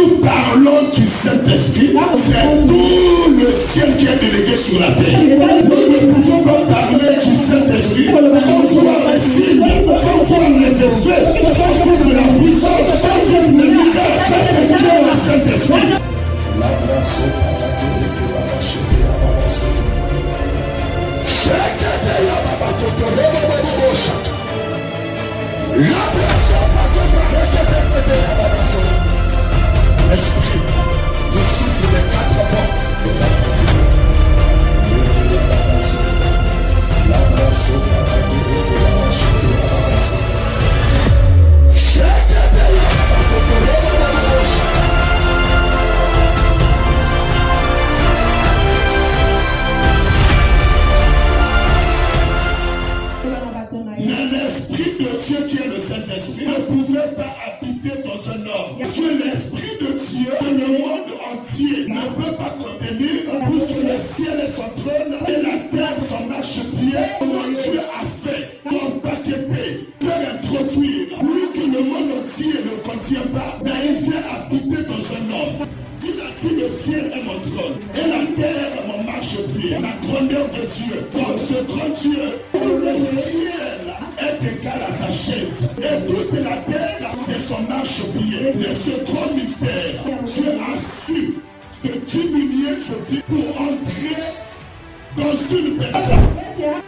nous parlons du Saint-Esprit, c'est tout le ciel qui est délégué sur la terre. Nous ne pouvons pas parler du Saint-Esprit sans voir les signes, sans voir les effets, sans voir la puissance, sans voir les miracles. Ça, c'est Dieu le Saint-Esprit. La grâce au paradis de la machine à Babasso. Chacun de la Babacoto, la grâce au paradis de la Babasso. Esprit, le souffle des 4 vents, des 4 vents. La grâce au paradis de la machine à Babasso. Chacun de la Babacoto, la Mais l'Esprit de Dieu qui est le Saint-Esprit ne pouvait pas habiter dans un homme. Parce que l'Esprit de Dieu, le monde entier, ne peut pas contenir, puisque le ciel est son trône et la terre son marchepied. Comment Dieu a fait pour empaqueter, faire introduire, lui que le monde entier ne contient pas, mais il vient habiter dans un homme. Il a dit le ciel est mon trône et la terre est mon marchepied. La grandeur de Dieu, dans ce grand Dieu, le ciel est égal à sa chaise et toute la terre c'est son marchepied. Mais ce grand mystère, Dieu a su se diminuer, je dis, pour entrer dans une personne.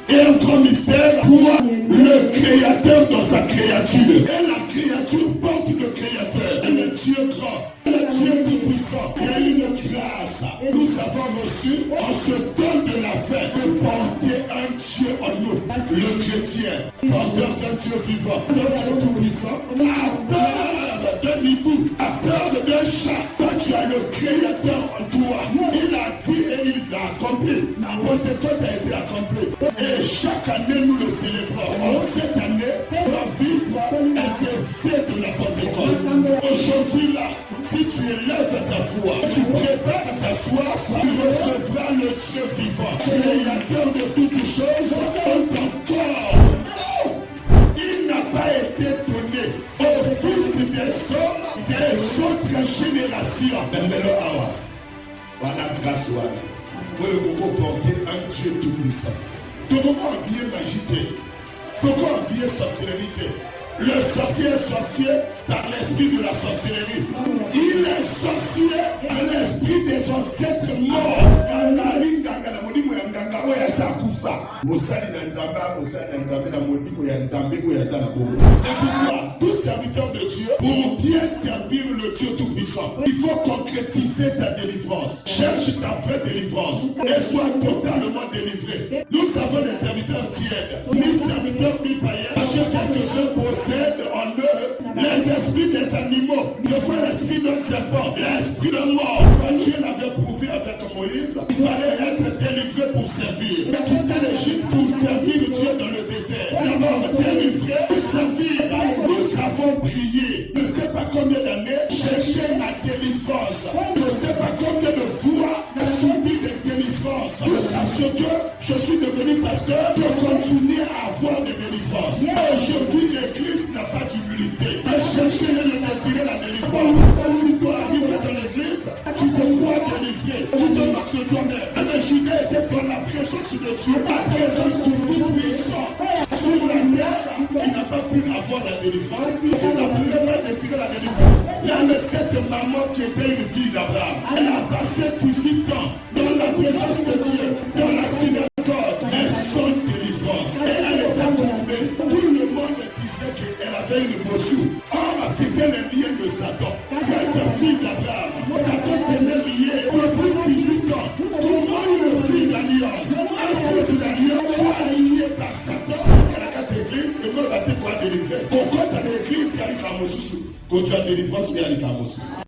Et un grand mystère, toi, le Créateur dans sa créature. Et la créature porte le Créateur. Et le Dieu grand, le Dieu tout-puissant. Il y a une grâce. Nous avons reçu en ce temps de la fête de porter un Dieu en nous. Le chrétien, porteur d'un Dieu vivant, d'un Dieu tout-puissant, a peur d'un hibou, a peur d'un chat. Toi, tu as le Créateur en toi. Il a dit et il l'a accompli. La Pentecôte a été accomplie. Et chaque année, nous le célébrons. En cette année, on va vivre un effet de la Pentecôte. Aujourd'hui, là, si tu élèves ta foi, tu prépares ta soif, tu recevras le Dieu vivant, créateur de toutes choses, encore. Il n'a pas été donné au fils des hommes des autres générations. Mais le awa, voilà grâce à lui. Pour porter un Dieu tout-puissant. Pourquoi envier magité? Pourquoi envier sorcellerie? Le sorcier est sorcier par l'esprit de la sorcellerie. Il est sorcier par l'esprit des ancêtres morts. C'est pourquoi tout serviteur de Dieu, pour bien servir le Dieu tout-puissant, il faut concrétiser ta délivrance. Cherche ta vraie délivrance et sois totalement délivré. Nous avons des serviteurs tièdes, ni serviteurs ni païens, parce que quelques-uns possèdent en eux les esprits des animaux, le fois l'esprit d'un serpent, l'esprit de mort. Quand Dieu l'avait prouvé avec Moïse, il fallait être délivré pour servir. Il quittait l'Égypte pour servir Dieu dans le désert. D'abord délivré pour servir. Nous avons prié, je ne sais pas combien d'années, chercher la délivrance. Je ne sais pas combien de fois subi des délivrances. Jusqu'à ce que je suis devenu pasteur, de continuer à avoir des délivrances. Aujourd'hui, l'Église n'a pas d'humilité. De chercher et de désirer la délivrance. Si tu arrives dans l'Église, tu te crois délivré. Tu te marques de toi-même. Mais Judas était dans la présence de Dieu, la présence du Tout-Puissant. Sur la terre, il n'a pas pu avoir la délivrance. Il n'a pas désiré la délivrance. Il y avait cette maman qui était une fille d'Abraham. Elle a passé 18 ans dans la présence de Dieu, dans la synagogue, mais sans délivrance. Et elle était tombée. Tout le monde disait qu'elle avait une bossure. Or, c'était le lien de Satan. Cette fille d'Abraham, Satan tenait lié depuis 18 ans. Comment une fille d'alliance, un fils d'alliance, soit lié par Satan? Église, et nous, on va te quoi délivrer. Pourquoi dans l'église, il y a les camosus? Quand tu as délivrance, il y a les camosus.